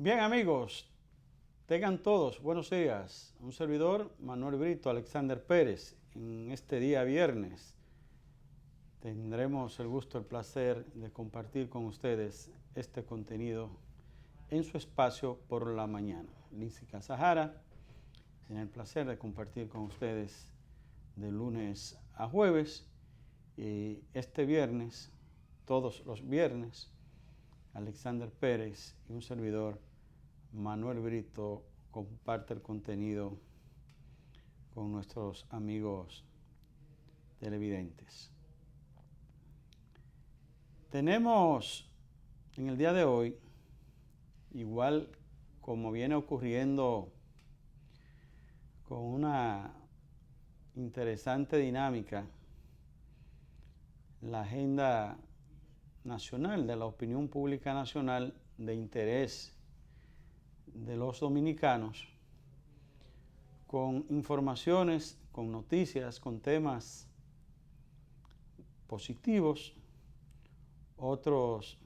Bien, amigos, tengan todos buenos días. Un servidor, Manuel Brito, Alexander Pérez. En este día viernes tendremos el gusto, el placer de compartir con ustedes este contenido en su espacio por la mañana. Lindsay Casajara tiene el placer de compartir con ustedes de lunes a jueves. Y este viernes, todos los viernes, Alexander Pérez y un servidor, Manuel Brito, comparte el contenido con nuestros amigos televidentes. Tenemos en el día de hoy, igual como viene ocurriendo con una interesante dinámica, la agenda nacional de la opinión pública nacional de interés de los dominicanos, con informaciones, con noticias, con temas positivos, otros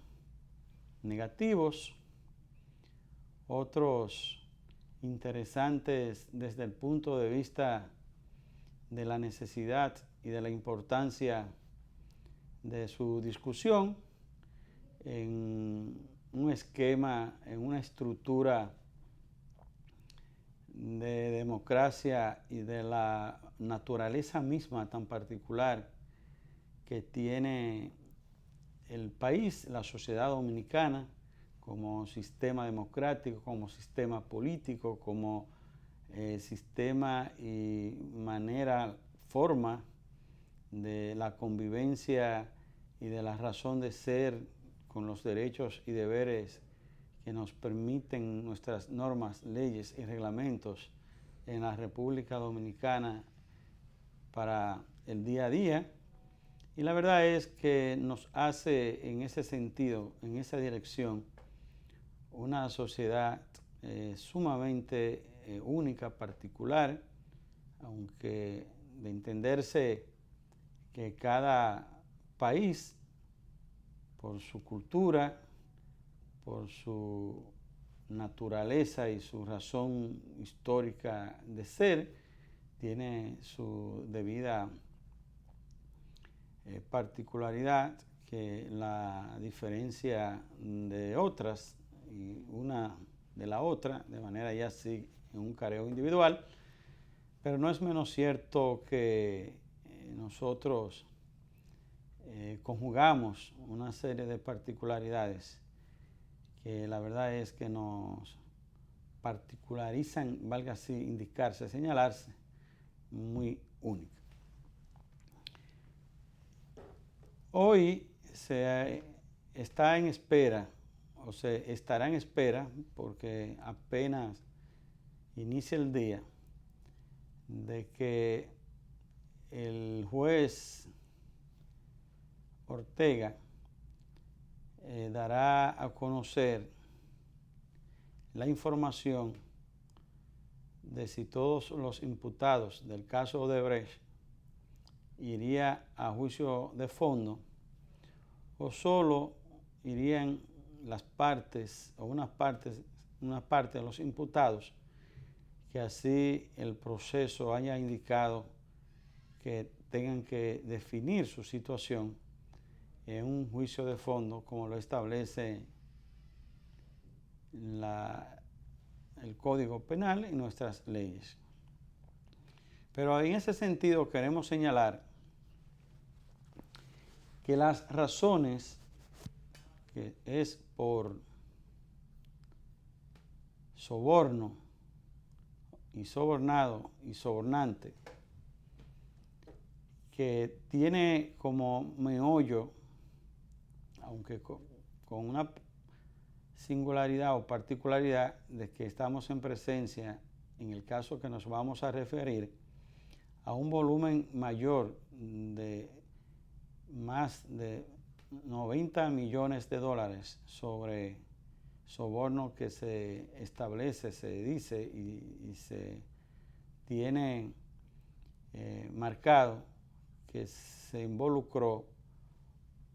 negativos, otros interesantes desde el punto de vista de la necesidad y de la importancia de su discusión en un esquema, en una estructura de democracia y de la naturaleza misma tan particular que tiene el país, la sociedad dominicana, como sistema democrático, como sistema político, como sistema y manera, forma de la convivencia y de la razón de ser con los derechos y deberes que nos permiten nuestras normas, leyes y reglamentos en la República Dominicana para el día a día. Y la verdad es que nos hace en ese sentido, en esa dirección, una sociedad sumamente única, particular, aunque de entenderse que cada país, por su cultura, por su naturaleza y su razón histórica de ser, tiene su debida particularidad que la diferencia de otras y una de la otra, de manera ya así en un careo individual, pero no es menos cierto que nosotros conjugamos una serie de particularidades que la verdad es que nos particularizan, valga así indicarse, señalarse, muy única. Hoy se está en espera, o se estará en espera, porque apenas inicia el día, de que el juez Ortega dará a conocer la información de si todos los imputados del caso Odebrecht iría a juicio de fondo o solo irían las partes o una parte de los imputados que así el proceso haya indicado que tengan que definir su situación en un juicio de fondo como lo establece el Código Penal y nuestras leyes. Pero en ese sentido queremos señalar que las razones que es por soborno y sobornado y sobornante, que tiene como meollo, aunque con una singularidad o particularidad de que estamos en presencia, en el caso que nos vamos a referir, a un volumen mayor de más de 90 millones de dólares sobre soborno que se establece, se dice y se tiene marcado que se involucró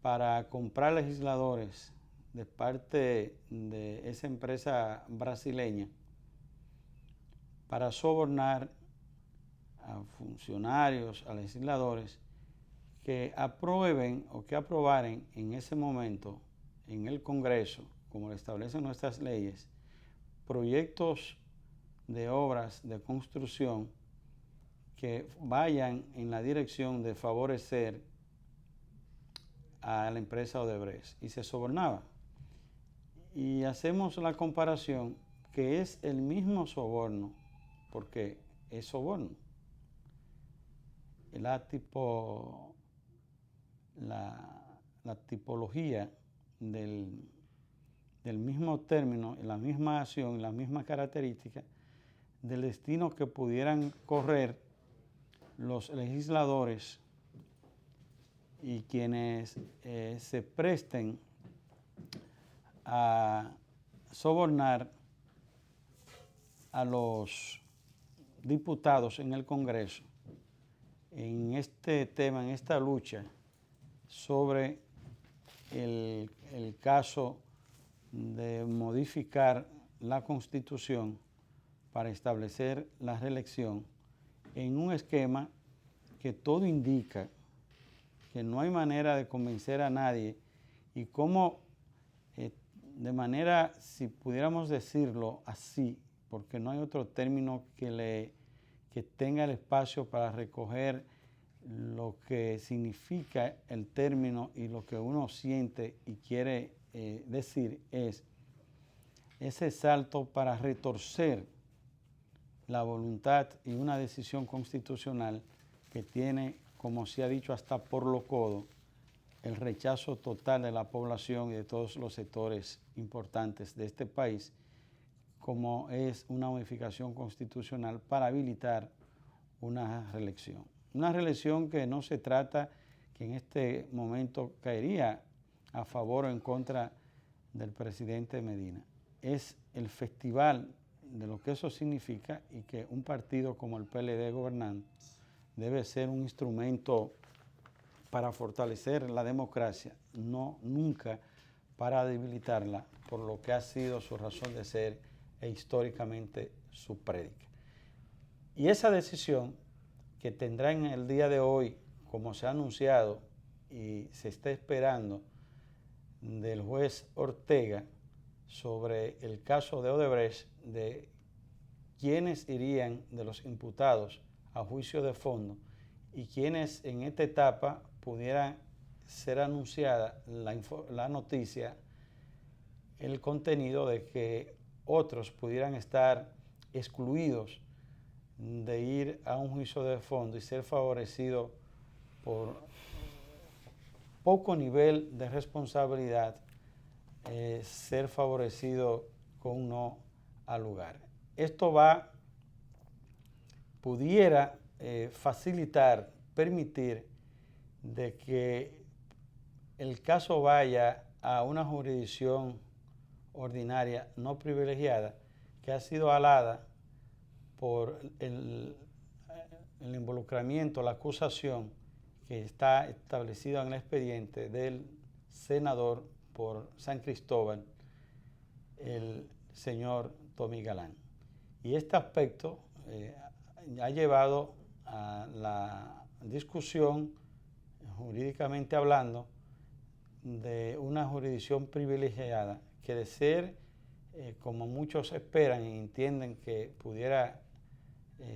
para comprar legisladores de parte de esa empresa brasileña para sobornar a funcionarios, a legisladores que aprueben o que aprobaren en ese momento en el Congreso, como lo establecen nuestras leyes, proyectos de obras de construcción que vayan en la dirección de favorecer a la empresa Odebrecht, y se sobornaba. Y hacemos la comparación que es el mismo soborno, porque es soborno. La tipología del mismo término, la misma acción, la misma característica del destino que pudieran correr los legisladores y quienes se presten a sobornar a los diputados en el Congreso en este tema, en esta lucha sobre el caso de modificar la Constitución para establecer la reelección en un esquema que todo indica que no hay manera de convencer a nadie y cómo de manera, si pudiéramos decirlo así, porque no hay otro término que tenga el espacio para recoger lo que significa el término y lo que uno siente y quiere decir, es ese salto para retorcer la voluntad y una decisión constitucional que tiene, como se ha dicho hasta por lo codo, el rechazo total de la población y de todos los sectores importantes de este país, como es una modificación constitucional para habilitar una reelección. Una reelección que no se trata que en este momento caería a favor o en contra del presidente Medina. Es el festival de lo que eso significa y que un partido como el PLD gobernando debe ser un instrumento para fortalecer la democracia, no nunca para debilitarla, por lo que ha sido su razón de ser e históricamente su prédica. Y esa decisión que tendrá en el día de hoy, como se ha anunciado y se está esperando, del juez Ortega sobre el caso de Odebrecht, de quiénes irían de los imputados a juicio de fondo y quienes en esta etapa pudiera ser anunciada la noticia, el contenido de que otros pudieran estar excluidos de ir a un juicio de fondo y ser favorecidos por poco nivel de responsabilidad, ser favorecido con un no al lugar. Esto pudiera facilitar, permitir de que el caso vaya a una jurisdicción ordinaria no privilegiada que ha sido alada por el involucramiento, la acusación que está establecida en el expediente del senador por San Cristóbal, el señor Tommy Galán. Y este aspecto ha llevado a la discusión, jurídicamente hablando, de una jurisdicción privilegiada que, de ser, como muchos esperan y entienden que pudiera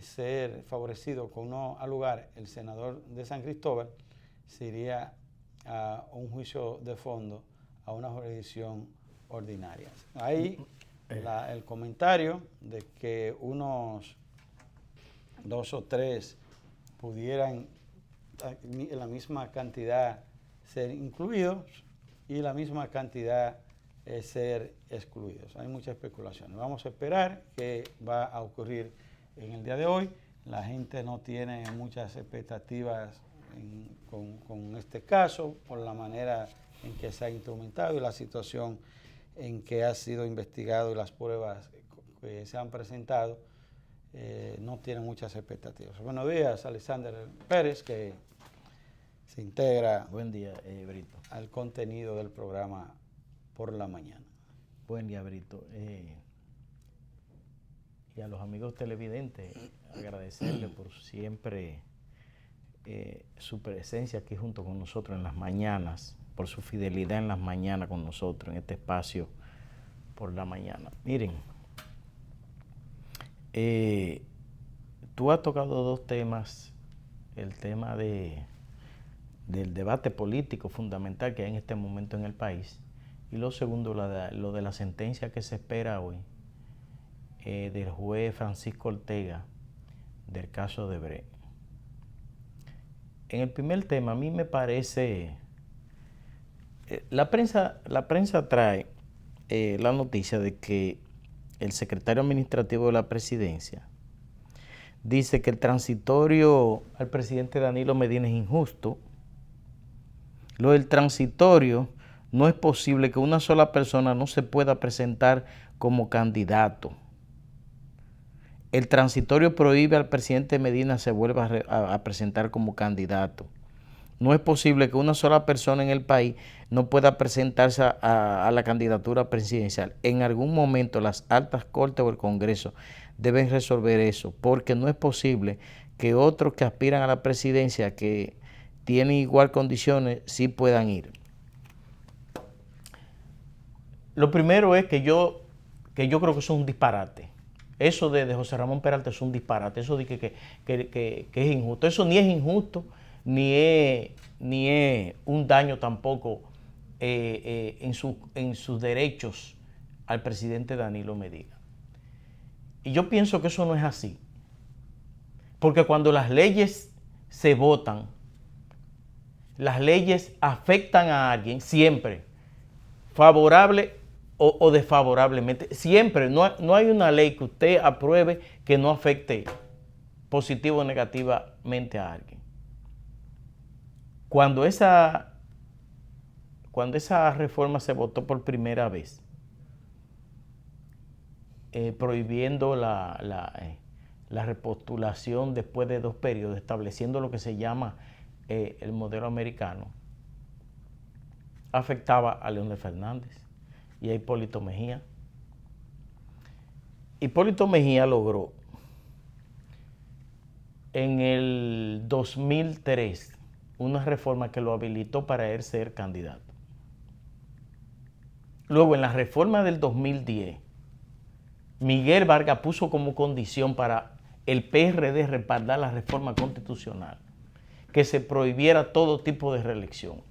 ser favorecido con no al lugar el senador de San Cristóbal, se iría a un juicio de fondo, a una jurisdicción ordinaria. Ahí el comentario de que unos 2 o 3 pudieran la misma cantidad ser incluidos y la misma cantidad ser excluidos. Hay muchas especulaciones. Vamos a esperar qué va a ocurrir en el día de hoy. La gente no tiene muchas expectativas con este caso por la manera en que se ha instrumentado y la situación en que ha sido investigado y las pruebas que se han presentado. No tienen muchas expectativas. Buenos días, Alexander Pérez, que se integra Buen día, Brito, al contenido del programa por la mañana. Buen día, Brito. Y a los amigos televidentes, agradecerles por siempre su presencia aquí junto con nosotros en las mañanas, por su fidelidad en las mañanas con nosotros, en este espacio por la mañana. Miren, tú has tocado dos temas, el tema del debate político fundamental que hay en este momento en el país, y lo segundo, lo de la sentencia que se espera hoy del juez Francisco Ortega del caso de Brecht. En el primer tema, a mí me parece, la prensa trae la noticia de que el secretario administrativo de la presidencia dice que el transitorio al presidente Danilo Medina es injusto. Lo del transitorio, no es posible que una sola persona no se pueda presentar como candidato. El transitorio prohíbe al presidente Medina se vuelva a presentar como candidato. No es posible que una sola persona en el país no pueda presentarse a la candidatura presidencial. En algún momento las altas cortes o el Congreso deben resolver eso, porque no es posible que otros que aspiran a la presidencia, que tienen igual condiciones, sí puedan ir. Lo primero es que yo creo que eso es un disparate. Eso de José Ramón Peralta es un disparate. Eso de que es injusto. Eso ni es injusto, ni es un daño tampoco en sus derechos al presidente Danilo Medina. Y yo pienso que eso no es así. Porque cuando las leyes se votan, las leyes afectan a alguien siempre, favorable o desfavorablemente. Siempre, no hay una ley que usted apruebe que no afecte positivo o negativamente a alguien. Cuando esa reforma se votó por primera vez, prohibiendo la repostulación después de 2 periodos, estableciendo lo que se llama el modelo americano, afectaba a Leónel Fernández y a Hipólito Mejía. Hipólito Mejía logró en el 2003 una reforma que lo habilitó para él ser candidato. Luego, en la reforma del 2010, Miguel Vargas puso como condición para el PRD respaldar la reforma constitucional que se prohibiera todo tipo de reelección.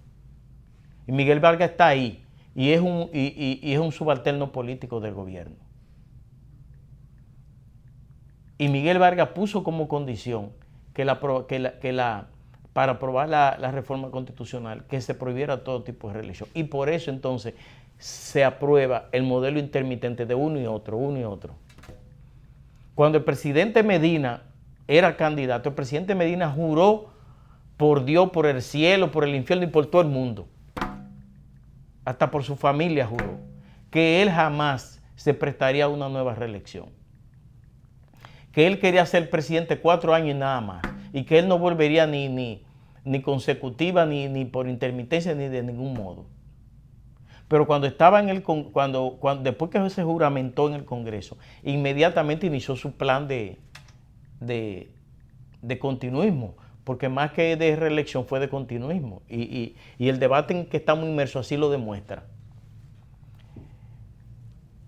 Y Miguel Vargas está ahí y es un subalterno político del gobierno. Y Miguel Vargas puso como condición para aprobar la reforma constitucional que se prohibiera todo tipo de reelección. Y por eso entonces se aprueba el modelo intermitente de uno y otro, uno y otro. Cuando el presidente Medina era candidato, el presidente Medina juró por Dios, por el cielo, por el infierno y por todo el mundo, hasta por su familia juró, que él jamás se prestaría a una nueva reelección, que él quería ser presidente 4 años y nada más, y que él no volvería ni consecutiva, ni por intermitencia, ni de ningún modo. Pero cuando estaba después que se juramentó en el Congreso, inmediatamente inició su plan de continuismo, porque más que de reelección fue de continuismo. Y el debate en que estamos inmersos así lo demuestra.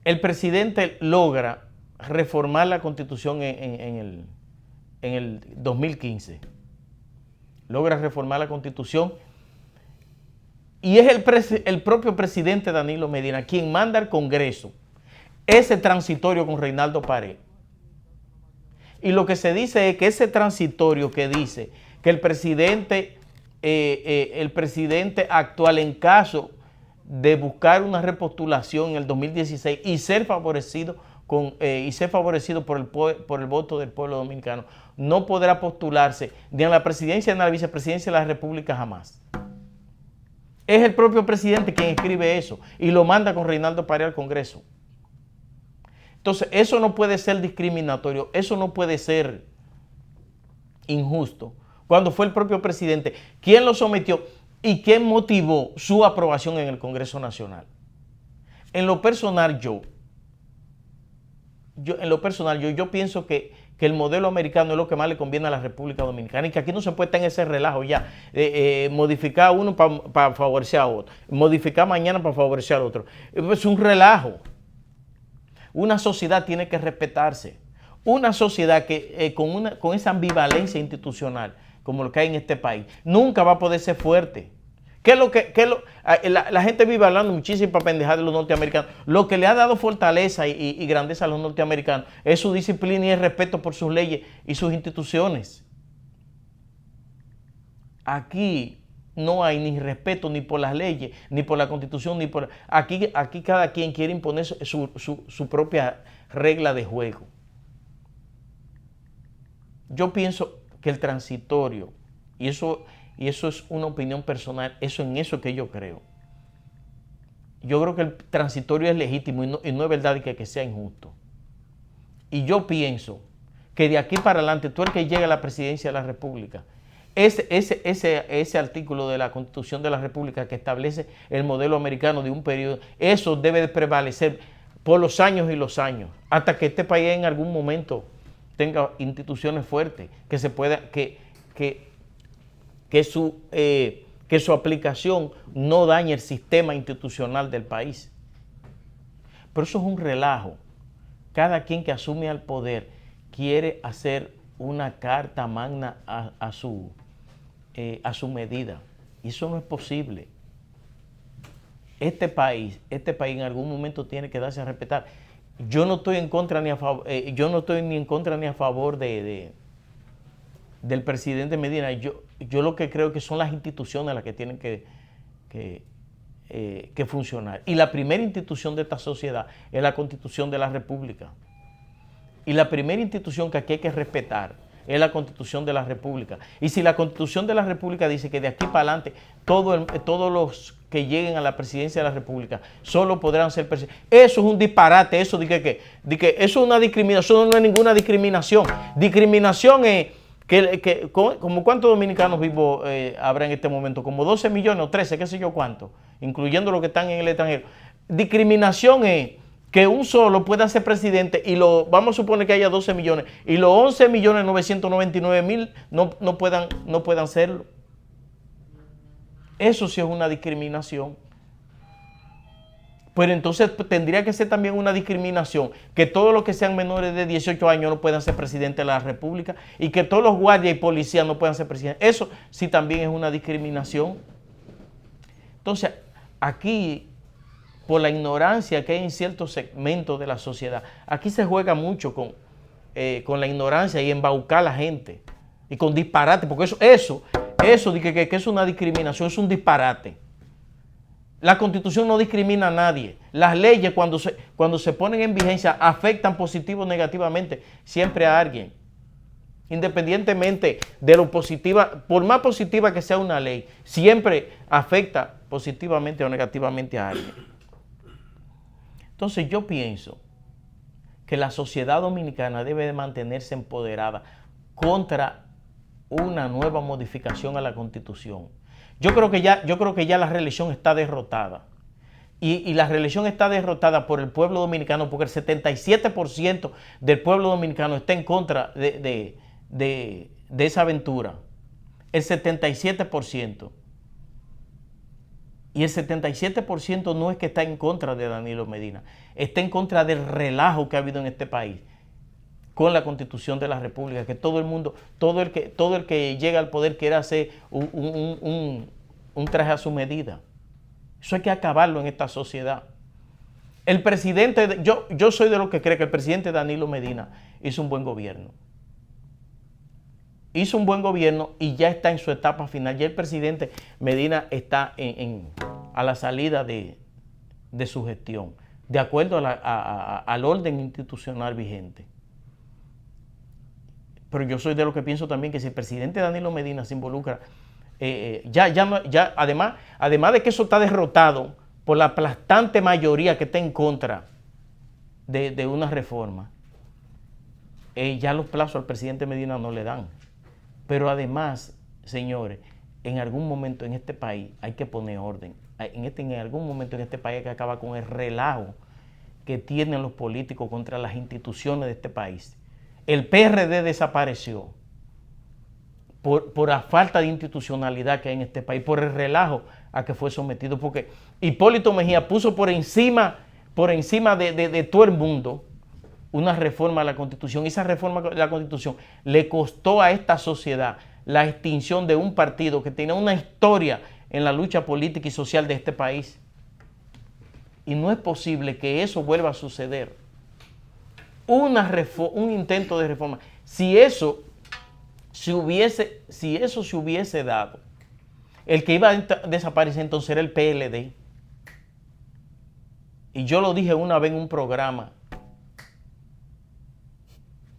El presidente logra reformar la Constitución en el 2015. Logra reformar la Constitución. Y es el propio presidente Danilo Medina quien manda al Congreso ese transitorio con Reinaldo Pared. Y lo que se dice es que ese transitorio que dice que el presidente actual, en caso de buscar una repostulación en el 2016 y ser favorecido por el voto del pueblo dominicano, no podrá postularse ni a la presidencia ni a la vicepresidencia de la República jamás. Es el propio presidente quien escribe eso y lo manda con Reinaldo Pared al Congreso. Entonces, eso no puede ser discriminatorio, eso no puede ser injusto, cuando fue el propio presidente quien lo sometió y quien motivó su aprobación en el Congreso Nacional. En lo personal, yo pienso que el modelo americano es lo que más le conviene a la República Dominicana y que aquí no se puede estar en ese relajo ya, modificar a uno para favorecer a otro, modificar mañana para favorecer al otro. Es un relajo. Una sociedad tiene que respetarse. Una sociedad que con esa ambivalencia institucional, como lo que hay en este país, nunca va a poder ser fuerte. La gente vive hablando muchísima pendejada de los norteamericanos. Lo que le ha dado fortaleza y grandeza a los norteamericanos es su disciplina y el respeto por sus leyes y sus instituciones. Aquí no hay ni respeto ni por las leyes, ni por la Constitución, ni por... Aquí cada quien quiere imponer su propia regla de juego. Yo pienso que el transitorio, y eso es una opinión personal, en eso que yo creo. Yo creo que el transitorio es legítimo y no es verdad que sea injusto. Y yo pienso que de aquí para adelante, tú el que llegue a la presidencia de la República, ese artículo de la Constitución de la República que establece el modelo americano de un periodo, eso debe de prevalecer por los años y los años, hasta que este país en algún momento tenga instituciones fuertes, que se pueda, que su aplicación no dañe el sistema institucional del país. Pero eso es un relajo. Cada quien que asume al poder quiere hacer una carta magna a su medida. Y eso no es posible. Este país en algún momento tiene que darse a respetar. Yo no estoy en contra ni a favor, del presidente Medina. Yo lo que creo que son las instituciones las que tienen que funcionar. Y la primera institución de esta sociedad es la Constitución de la República. Y la primera institución que aquí hay que respetar es la Constitución de la República. Y si la Constitución de la República dice que de aquí para adelante todos los que lleguen a la presidencia de la República solo podrán ser presidentes, eso es un disparate. Eso de que eso es una discriminación. Eso no es ninguna discriminación. Discriminación es como ¿cuántos dominicanos vivos habrá en este momento? Como 12 millones o 13, qué sé yo cuánto, incluyendo los que están en el extranjero. Discriminación es que un solo pueda ser presidente y vamos a suponer que haya 12 millones y los 11.999.000 no puedan serlo. Eso sí es una discriminación. Pero entonces tendría que ser también una discriminación que todos los que sean menores de 18 años no puedan ser presidentes de la República y que todos los guardias y policías no puedan ser presidentes. Eso sí también es una discriminación. Entonces, aquí, por la ignorancia que hay en ciertos segmentos de la sociedad, aquí se juega mucho con la ignorancia y embaucar a la gente y con disparate, porque eso de que es una discriminación, es un disparate. La Constitución no discrimina a nadie. Las leyes cuando se ponen en vigencia afectan positivo o negativamente siempre a alguien. Independientemente de lo positiva, por más positiva que sea una ley, siempre afecta positivamente o negativamente a alguien. Entonces yo pienso que la sociedad dominicana debe de mantenerse empoderada contra una nueva modificación a la Constitución. Yo creo que ya la reelección está derrotada. Y la reelección está derrotada por el pueblo dominicano, porque el 77% del pueblo dominicano está en contra de esa aventura. El 77%. Y el 77% no es que está en contra de Danilo Medina, está en contra del relajo que ha habido en este país con la Constitución de la República, que todo el que llega al poder quiere hacer un traje a su medida. Eso hay que acabarlo en esta sociedad. El presidente, yo soy de los que cree que el presidente Danilo Medina hizo un buen gobierno. Hizo un buen gobierno y ya está en su etapa final. Ya el presidente Medina está a la salida de su gestión, de acuerdo al orden institucional vigente. Pero yo soy de los que pienso también que si el presidente Danilo Medina se involucra, además de que eso está derrotado por la aplastante mayoría que está en contra de una reforma, ya los plazos al presidente Medina no le dan. Pero además, señores, en algún momento en este país hay que poner orden. En algún momento en este país hay que acabar con el relajo que tienen los políticos contra las instituciones de este país. El PRD desapareció por la falta de institucionalidad que hay en este país, por el relajo a que fue sometido, porque Hipólito Mejía puso por encima de todo el mundo una reforma a la Constitución. Esa reforma a la Constitución le costó a esta sociedad la extinción de un partido que tenía una historia en la lucha política y social de este país. Y no es posible que eso vuelva a suceder. Un intento de reforma. Si eso se hubiese dado, el que iba a desaparecer entonces era el PLD. Y yo lo dije una vez en un programa.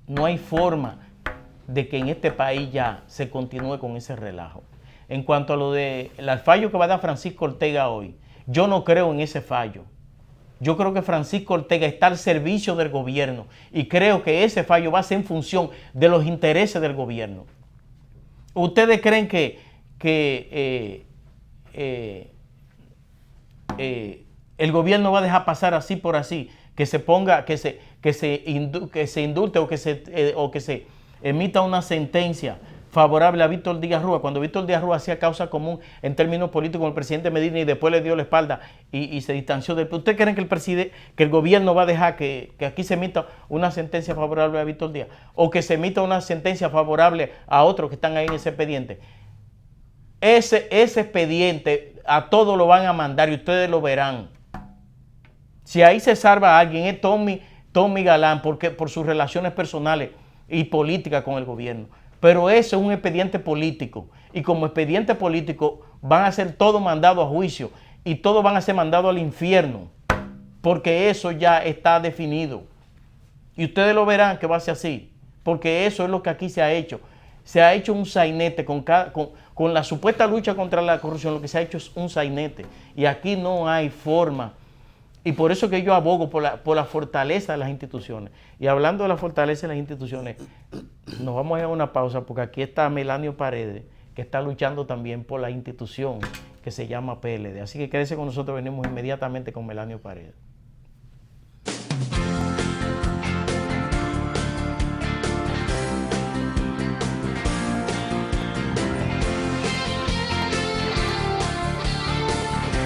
No hay forma de que en este país ya se continúe con ese relajo. En cuanto a lo del fallo que va a dar Francisco Ortega hoy, yo no creo en ese fallo. Yo creo que Francisco Ortega está al servicio del gobierno y creo que ese fallo va a ser en función de los intereses del gobierno. ¿Ustedes creen que el gobierno va a dejar pasar así por así, que se ponga, que se indulte o que se emita una sentencia favorable a Víctor Díaz Rúa, cuando Víctor Díaz Rúa hacía causa común en términos políticos con el presidente Medina y después le dio la espalda y se distanció del... ¿Ustedes creen que el gobierno va a dejar que aquí se emita una sentencia favorable a Víctor Díaz o que se emita una sentencia favorable a otros que están ahí en ese expediente? Ese expediente a todos lo van a mandar y ustedes lo verán. Si ahí se salva a alguien es Tommy Galán por sus relaciones personales y políticas con el gobierno. Pero eso es un expediente político. Y como expediente político van a ser todos mandados a juicio y todos van a ser mandados al infierno. Porque eso ya está definido. Y ustedes lo verán que va a ser así. Porque eso es lo que aquí se ha hecho. Se ha hecho un sainete con la supuesta lucha contra la corrupción. Lo que se ha hecho es un sainete. Y aquí no hay forma. Y por eso que yo abogo por la fortaleza de las instituciones. Y hablando de la fortaleza de las instituciones, nos vamos a ir a una pausa porque aquí está Melanio Paredes, que está luchando también por la institución que se llama PLD. Así que quédese con nosotros, venimos inmediatamente con Melanio Paredes.